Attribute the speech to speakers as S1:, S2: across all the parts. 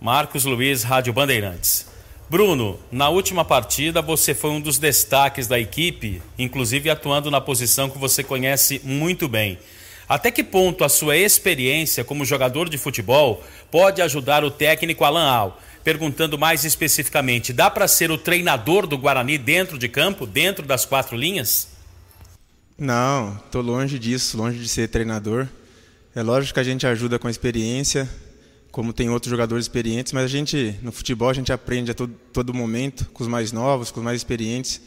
S1: Marcos Luiz, Rádio Bandeirantes. Bruno, na última partida você foi um dos destaques da equipe, inclusive atuando na posição que você conhece muito bem. Até que ponto a sua experiência como jogador de futebol pode ajudar o técnico Alan Al? Perguntando mais especificamente, dá para ser o treinador do Guarani dentro de campo, dentro das 4 linhas?
S2: Não, estou longe disso, longe de ser treinador. É lógico que a gente ajuda com a experiência, como tem outros jogadores experientes, mas no futebol a gente aprende a todo momento, com os mais novos, com os mais experientes.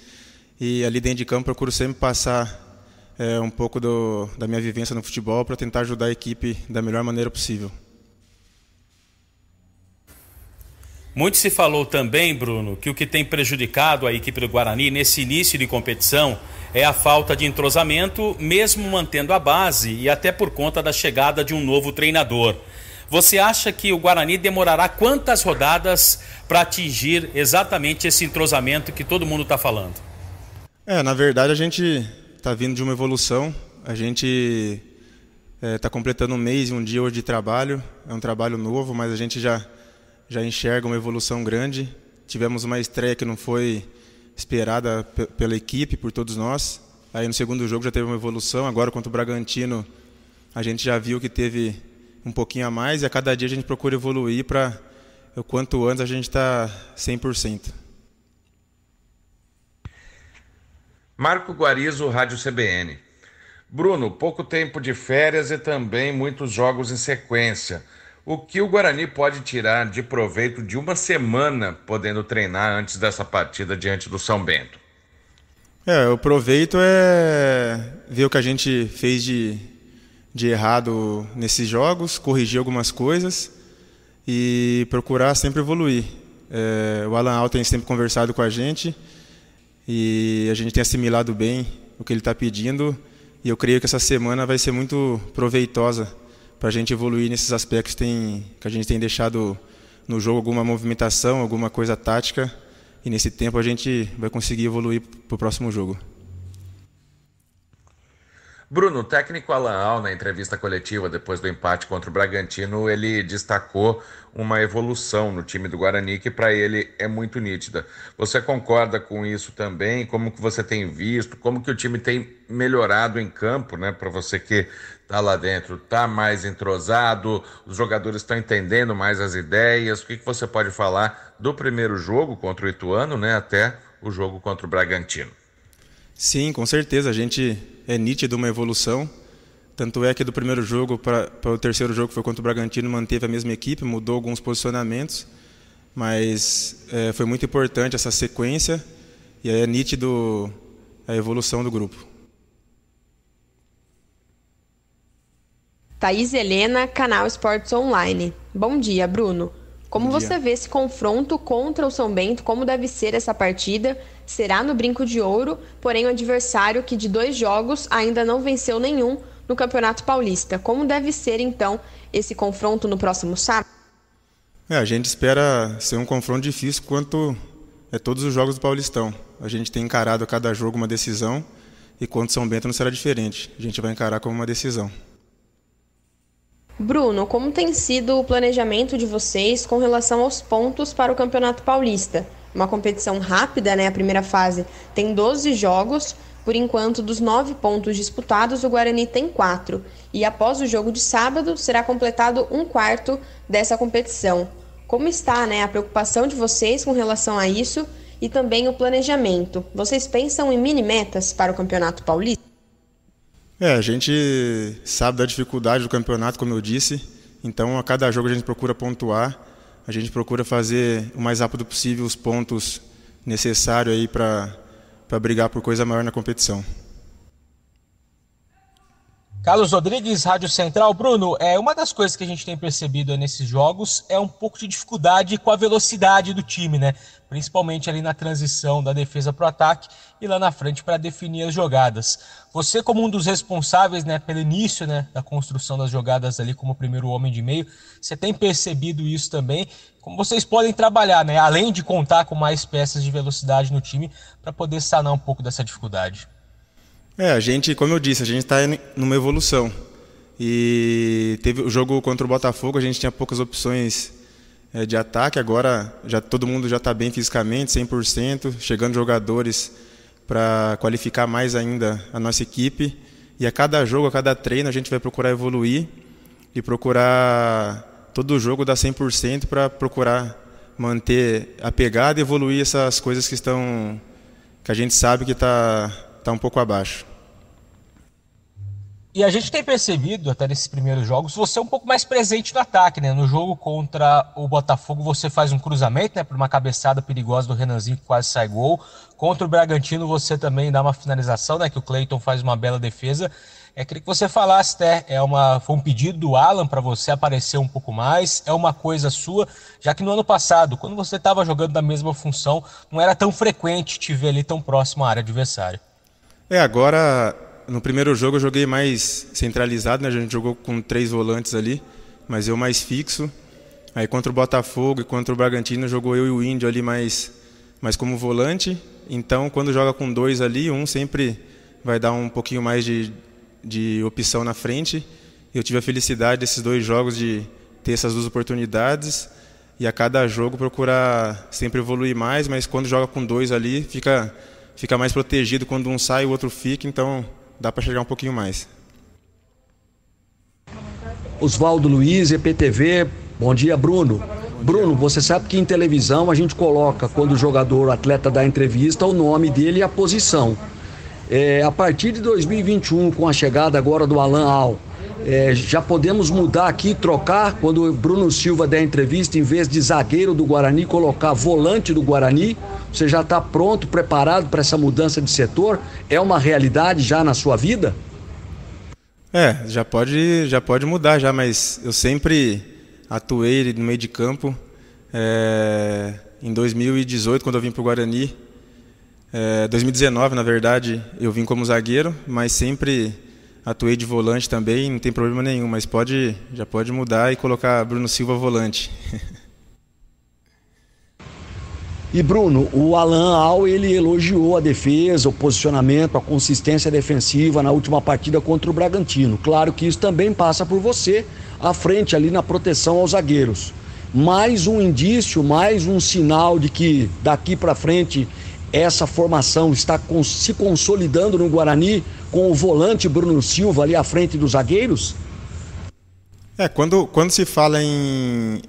S2: E ali dentro de campo eu procuro sempre passar um pouco da minha vivência no futebol para tentar ajudar a equipe da melhor maneira possível.
S1: Muito se falou também, Bruno, que o que tem prejudicado a equipe do Guarani nesse início de competição é a falta de entrosamento, mesmo mantendo a base e até por conta da chegada de um novo treinador. Você acha que o Guarani demorará quantas rodadas para atingir exatamente esse entrosamento que todo mundo está falando?
S2: Na verdade a gente está vindo de uma evolução, a gente está completando um mês e um dia hoje de trabalho, é um trabalho novo, mas a gente já enxerga uma evolução grande. Tivemos uma estreia que não foi esperada pela equipe, por todos nós. Aí no segundo jogo já teve uma evolução, agora contra o Bragantino a gente já viu que teve um pouquinho a mais e a cada dia a gente procura evoluir para o quanto antes a gente está 100%.
S3: Marco Guarizo, Rádio CBN. Bruno, pouco tempo de férias e também muitos jogos em sequência. O que o Guarani pode tirar de proveito de uma semana podendo treinar antes dessa partida diante do São Bento?
S2: O proveito é ver o que a gente fez de errado nesses jogos, corrigir algumas coisas e procurar sempre evoluir. O Alan Al tem sempre conversado com a gente e a gente tem assimilado bem o que ele está pedindo e eu creio que essa semana vai ser muito proveitosa para a gente evoluir nesses aspectos que a gente tem deixado no jogo, alguma movimentação, alguma coisa tática, e nesse tempo a gente vai conseguir evoluir para o próximo jogo.
S3: Bruno, o técnico Alan Al, na entrevista coletiva depois do empate contra o Bragantino, ele destacou uma evolução no time do Guarani que para ele é muito nítida. Você concorda com isso também? Como que você tem visto? Como que o time tem melhorado em campo, né? Para você que está lá dentro, está mais entrosado, os jogadores estão entendendo mais as ideias. O que você pode falar do primeiro jogo contra o Ituano, né? Até o jogo contra o Bragantino?
S2: Sim, com certeza, a gente é nítido uma evolução, tanto é que do primeiro jogo para o terceiro jogo que foi contra o Bragantino manteve a mesma equipe, mudou alguns posicionamentos, mas foi muito importante essa sequência e é nítido a evolução do grupo.
S4: Thaís Helena, Canal Esportes Online. Bom dia, Bruno. Como você vê esse confronto contra o São Bento? Como deve ser essa partida? Será no Brinco de Ouro, porém o adversário que de 2 jogos ainda não venceu nenhum no Campeonato Paulista. Como deve ser, então, esse confronto no próximo sábado?
S2: A gente espera ser um confronto difícil quanto todos os jogos do Paulistão. A gente tem encarado a cada jogo uma decisão e contra o São Bento não será diferente. A gente vai encarar como uma decisão.
S4: Bruno, como tem sido o planejamento de vocês com relação aos pontos para o Campeonato Paulista? Uma competição rápida, né? A primeira fase tem 12 jogos. Por enquanto, dos 9 pontos disputados, o Guarani tem 4. E após o jogo de sábado, será completado 1/4 dessa competição. Como está, né, a preocupação de vocês com relação a isso e também o planejamento? Vocês pensam em mini-metas para o Campeonato Paulista?
S2: A gente sabe da dificuldade do campeonato, como eu disse. Então, a cada jogo a gente procura pontuar. A gente procura fazer o mais rápido possível os pontos necessários aí para brigar por coisa maior na competição.
S5: Carlos Rodrigues, Rádio Central. Bruno, uma das coisas que a gente tem percebido nesses jogos é um pouco de dificuldade com a velocidade do time, né? Principalmente ali na transição da defesa para o ataque e lá na frente para definir as jogadas. Você, como um dos responsáveis, né, pelo início, né, da construção das jogadas ali como primeiro homem de meio, você tem percebido isso também? Como vocês podem trabalhar, né, além de contar com mais peças de velocidade no time para poder sanar um pouco dessa dificuldade?
S2: A gente, como eu disse, a gente está numa evolução. E teve o jogo contra o Botafogo, a gente tinha poucas opções de ataque. Agora todo mundo já está bem fisicamente, 100%, chegando jogadores para qualificar mais ainda a nossa equipe. E a cada jogo, a cada treino, a gente vai procurar evoluir e procurar todo jogo dar 100% para procurar manter a pegada e evoluir essas coisas que a gente sabe que tá um pouco abaixo.
S5: E a gente tem percebido, até nesses primeiros jogos, você é um pouco mais presente no ataque, né? No jogo contra o Botafogo, você faz um cruzamento, né? Por uma cabeçada perigosa do Renanzinho, que quase sai gol. Contra o Bragantino, você também dá uma finalização, né? Que o Cleiton faz uma bela defesa. Queria que você falasse, né? Foi um pedido do Alan para você aparecer um pouco mais, é uma coisa sua, já que no ano passado, quando você estava jogando da mesma função, não era tão frequente te ver ali tão próximo à área adversária.
S2: Agora... No primeiro jogo eu joguei mais centralizado, né? A gente jogou com 3 volantes ali, mas eu mais fixo. Aí contra o Botafogo e contra o Bragantino jogou eu e o Índio ali mais como volante. Então quando joga com 2 ali, um sempre vai dar um pouquinho mais de opção na frente. Eu tive a felicidade desses 2 jogos de ter essas 2 oportunidades e a cada jogo procurar sempre evoluir mais, mas quando joga com 2 ali fica mais protegido. Quando um sai, o outro fica, então dá para chegar um pouquinho mais.
S6: Oswaldo Luiz, EPTV. Bom dia, Bruno. Bruno, você sabe que em televisão a gente coloca, quando o jogador, o atleta dá entrevista, o nome dele e a posição. A partir de 2021, com a chegada agora do Alan Al, já podemos mudar aqui, trocar, quando o Bruno Silva der entrevista, em vez de zagueiro do Guarani, colocar volante do Guarani? Você já está pronto, preparado para essa mudança de setor? É uma realidade já na sua vida?
S2: Já pode mudar já, mas eu sempre atuei no meio de campo. Em 2018, quando eu vim para o Guarani, 2019, na verdade, eu vim como zagueiro, mas sempre atuei de volante também, não tem problema nenhum, mas já pode mudar e colocar Bruno Silva volante.
S6: E Bruno, o Alan Al, ele elogiou a defesa, o posicionamento, a consistência defensiva na última partida contra o Bragantino. Claro que isso também passa por você, à frente ali na proteção aos zagueiros. Mais um indício, mais um sinal de que daqui para frente essa formação está se consolidando no Guarani, com o volante Bruno Silva ali à frente dos zagueiros?
S2: Quando se fala em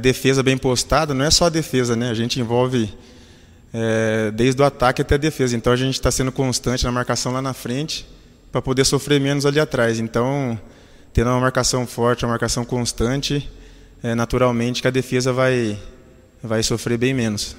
S2: defesa bem postada, não é só a defesa, né? A gente envolve desde o ataque até a defesa. Então a gente está sendo constante na marcação lá na frente para poder sofrer menos ali atrás. Então, tendo uma marcação forte, uma marcação constante, naturalmente que a defesa vai sofrer bem menos.